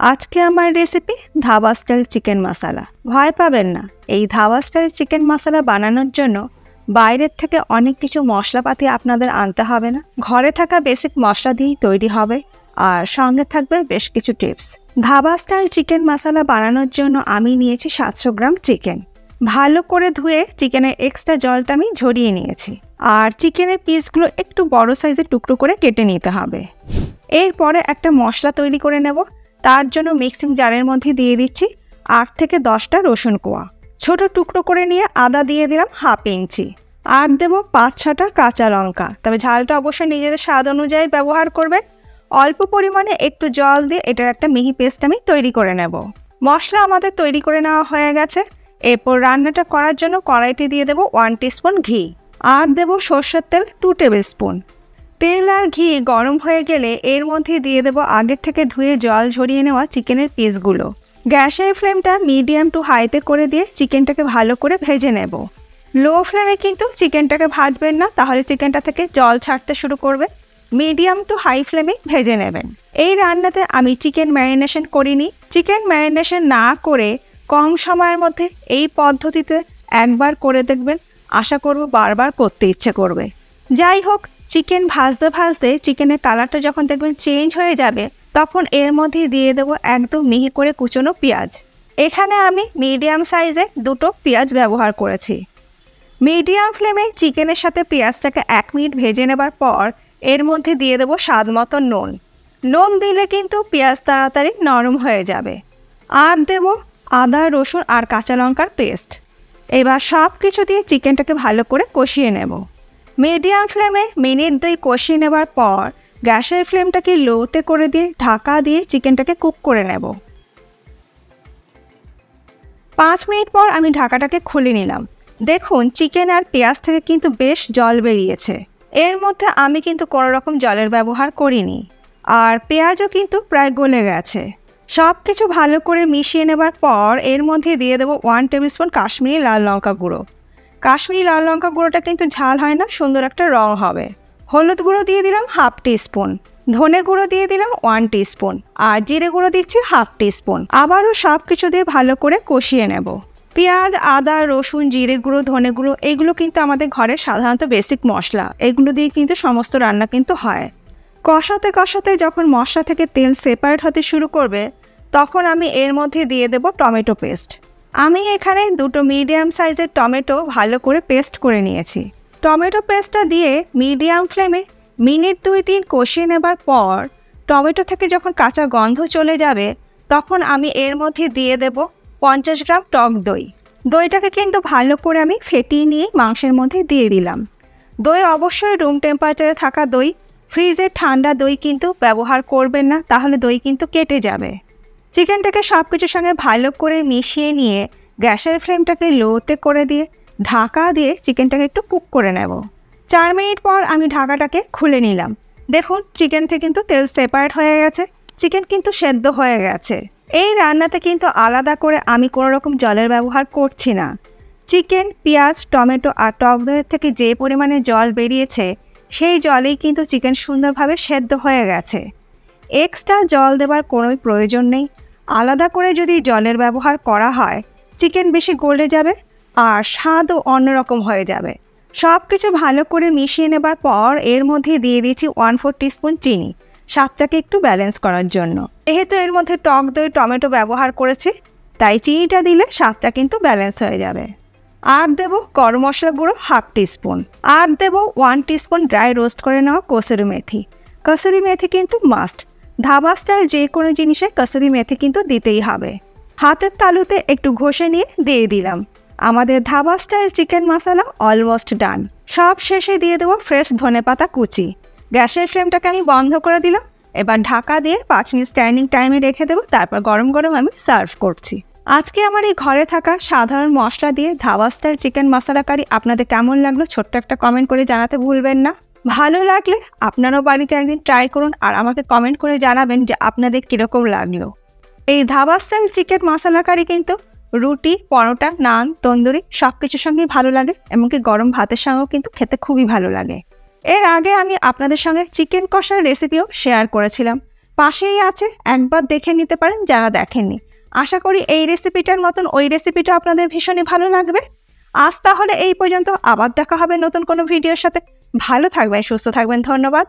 আজকে আমার recipe dhaba style chicken মশলা। ভয় পাবেন না, এই ধাবা স্টাইল চিকেন মশলা বানানোর জন্য বাইরের থেকে অনেক কিছু মশলাপাতি আপনাদের আনতে হবে না। ঘরে থাকা বেসিক মশলা দিয়েই তৈরি হবে, আর সঙ্গে থাকবে বেশ কিছু টিপস। ধাবা স্টাইল চিকেন মশলা বানানোর জন্য আমি নিয়েছি 700 গ্রাম চিকেন। ভালো করে ধুয়ে চিকেনের এক্সট্রা জলটা আমি ঝরিয়ে নিয়েছি, আর চিকেনের পিসগুলো একটু বড় সাইজের টুকরো করে কেটে নিতে হবে। এরপরে একটা মশলা তৈরি করে নেব। তার জন্য মিক্সিং জারের মধ্যে দিয়ে দিচ্ছি 8 থেকে 10টা রসুন কোয়া। ছোট টুকরো করে নিয়ে আদা দিয়ে দিলাম হাফ ইঞ্চি, আর দেবো 5-6টা কাঁচা লঙ্কা। তবে ঝালটা অবশ্যই নিজেদের স্বাদ অনুযায়ী ব্যবহার করবেন। অল্প পরিমাণে একটু জল দিয়ে এটার একটা মিহি পেস্ট আমি তৈরি করে নেব। মশলা আমাদের তৈরি করে নেওয়া হয়ে গেছে। এরপর রান্নাটা করার জন্য কড়াইতে দিয়ে দেবো 1 টিস্পুন ঘি, আর দেবো সরষের তেল 2 টেবিল স্পুন। তেল আর ঘি গরম হয়ে গেলে এর মধ্যে দিয়ে দেবো আগের থেকে ধুয়ে জল ঝরিয়ে নেওয়া চিকেনের পিসগুলো। গ্যাসের ফ্লেমটা মিডিয়াম টু হাইতে করে দিয়ে চিকেনটাকে ভালো করে ভেজে নেব। লো ফ্লেমে কিন্তু চিকেনটাকে ভাজবেন না, তাহলে চিকেনটা থেকে জল ছাড়তে শুরু করবে। মিডিয়াম টু হাই ফ্লেমে ভেজে নেবেন। এই রান্নাতে আমি চিকেন ম্যারিনেশন করিনি। চিকেন ম্যারিনেশন না করে কম সময়ের মধ্যে এই পদ্ধতিতে একবার করে দেখবেন, আশা করব বারবার করতে ইচ্ছে করবে। যাই হোক, চিকেন ভাজতে ভাজতে চিকেনের কালারটা যখন দেখবেন চেঞ্জ হয়ে যাবে, তখন এর মধ্যে দিয়ে দেবো একদম মিহি করে কুচনো পেঁয়াজ। এখানে আমি মিডিয়াম সাইজে 2টো পেঁয়াজ ব্যবহার করেছি। মিডিয়াম ফ্লেমে চিকেনের সাথে পেঁয়াজটাকে 1 মিনিট ভেজে নেবার পর এর মধ্যে দিয়ে দেবো স্বাদ মতো নুন। নুন দিলে কিন্তু পেঁয়াজ তাড়াতাড়ি নরম হয়ে যাবে। আর দেবো আদা, রসুন আর কাঁচা লঙ্কার পেস্ট। এবার সব কিছু দিয়ে চিকেনটাকে ভালো করে কষিয়ে নেব। মিডিয়াম ফ্লেমে মিনিট 2 কষিয়ে নেবার পর গ্যাসের ফ্লেমটাকে লোতে করে দিয়ে ঢাকা দিয়ে চিকেনটাকে কুক করে নেব। 5 মিনিট পর আমি ঢাকাটাকে খুলে নিলাম। দেখুন, চিকেন আর পেঁয়াজ থেকে কিন্তু বেশ জল বেরিয়েছে। এর মধ্যে আমি কিন্তু কোনো রকম জলের ব্যবহার করিনি, আর পেঁয়াজও কিন্তু প্রায় গলে গেছে। সব কিছু ভালো করে মিশিয়ে নেবার পর এর মধ্যে দিয়ে দেবো 1 টেবিল স্পুন কাশ্মীরি লাল লঙ্কা গুঁড়ো। কাশ্মীরি লাল লঙ্কা গুঁড়োটা কিন্তু ঝাল হয় না, সুন্দর একটা রং হবে। হলুদ গুঁড়ো দিয়ে দিলাম হাফ টিস্পুন, ধনে গুঁড়ো দিয়ে দিলাম 1 টিস্পুন, আর জিরে গুঁড়ো দিচ্ছি হাফ টিস্পুন। আবারও সব কিছু দিয়ে ভালো করে কষিয়ে নেব। পেঁয়াজ, আদা, রসুন, জিরে গুঁড়ো, ধনে গুঁড়ো এগুলো কিন্তু আমাদের ঘরের সাধারণত বেসিক মশলা। এগুলো দিয়ে কিন্তু সমস্ত রান্না কিন্তু হয়। কষাতে কষাতে যখন মশলা থেকে তেল সেপারেট হতে শুরু করবে, তখন আমি এর মধ্যে দিয়ে দেব টমেটো পেস্ট। আমি এখানে 2টো মিডিয়াম সাইজের টমেটো ভালো করে পেস্ট করে নিয়েছি। টমেটো পেস্টটা দিয়ে মিডিয়াম ফ্লেমে মিনিট 2-3 কষিয়ে নেবার পর টমেটো থেকে যখন কাঁচা গন্ধ চলে যাবে, তখন আমি এর মধ্যে দিয়ে দেব 50 গ্রাম টক দই। দইটাকে কিন্তু ভালো করে আমি ফেটিয়ে নিয়ে মাংসের মধ্যে দিয়ে দিলাম। দই অবশ্যই রুম টেম্পারেচারে থাকা দই, ফ্রিজের ঠান্ডা দই কিন্তু ব্যবহার করবেন না, তাহলে দই কিন্তু কেটে যাবে। চিকেনটাকে সব কিছুর সঙ্গে ভালো করে মিশিয়ে নিয়ে গ্যাসের ফ্লেমটাকে লোতে করে দিয়ে ঢাকা দিয়ে চিকেনটাকে একটু কুক করে নেব। 4 মিনিট পর আমি ঢাকাটাকে খুলে নিলাম। দেখুন, চিকেন থেকে কিন্তু তেল সেপারেট হয়ে গেছে, চিকেন কিন্তু সেদ্ধ হয়ে গেছে। এই রান্নাতে কিন্তু আলাদা করে আমি কোনো রকম জলের ব্যবহার করছি না। চিকেন, পেঁয়াজ, টমেটো আর টক দইয়ের থেকে যে পরিমাণে জল বেরিয়েছে, সেই জলেই কিন্তু চিকেন সুন্দরভাবে সেদ্ধ হয়ে গেছে। এক্সট্রা জল দেবার কোনো প্রয়োজন নেই। আলাদা করে যদি জলের ব্যবহার করা হয়, চিকেন বেশি গলে যাবে আর স্বাদও অন্যরকম হয়ে যাবে। সব কিছু ভালো করে মিশিয়ে নেবার পর এর মধ্যে দিয়ে দিচ্ছি 1/4 টিস্পুন চিনি, স্বাদটাকে একটু ব্যালেন্স করার জন্য। যেহেতু এর মধ্যে টক দই, টমেটো ব্যবহার করেছি, তাই চিনিটা দিলে স্বাদটা কিন্তু ব্যালেন্স হয়ে যাবে। আর দেবো গরম মশলা গুঁড়ো হাফ টিস্পুন, আর দেবো 1 টিস্পুন ড্রাই রোস্ট করে নেওয়া কসুরি মেথি। কসুরি মেথি কিন্তু মাস্ট। ধাবা স্টাইল যে কোনো জিনিসে কসুরি মেথি কিন্তু দিতেই হবে। হাতের তালুতে একটু ঘষে নিয়ে দিয়ে দিলাম। আমাদের ধাবা স্টাইল চিকেন মশলা অলমোস্ট ডান। সব শেষে দিয়ে দেবো ফ্রেশ ধনেপাতা কুচি। গ্যাসের ফ্লেমটাকে আমি বন্ধ করে দিলাম। এবার ঢাকা দিয়ে 5 মিনিট স্ট্যান্ডিং টাইমে রেখে দেবো, তারপর গরম গরম আমি সার্ভ করছি। আজকে আমার এই ঘরে থাকা সাধারণ মশলা দিয়ে ধাবা স্টাইল চিকেন মশলা কারি আপনাদের কেমন লাগলো ছোট্ট একটা কমেন্ট করে জানাতে ভুলবেন না। ভালো লাগলে আপনারাও বাড়িতে একদিন ট্রাই করুন, আর আমাকে কমেন্ট করে জানাবেন যে আপনাদের কীরকম লাগলো। এই ধাবা স্টাইল চিকেন মশলা কারি কিন্তু রুটি, পরোটা, নান, তন্দুরি সব কিছুর সঙ্গেই ভালো লাগে, এমনকি গরম ভাতের সঙ্গেও কিন্তু খেতে খুবই ভালো লাগে। এর আগে আমি আপনাদের সঙ্গে চিকেন কষার রেসিপিও শেয়ার করেছিলাম। পাশেই আছে, একবার দেখে নিতে পারেন যারা দেখেননি। আশা করি এই রেসিপিটার মতন ওই রেসিপিটা আপনাদের ভীষণই ভালো লাগবে। আজ তাহলে এই পর্যন্ত, আবার দেখা হবে নতুন কোনো ভিডিওর সাথে। ভালো থাকবেন, সুস্থ থাকবেন, ধন্যবাদ।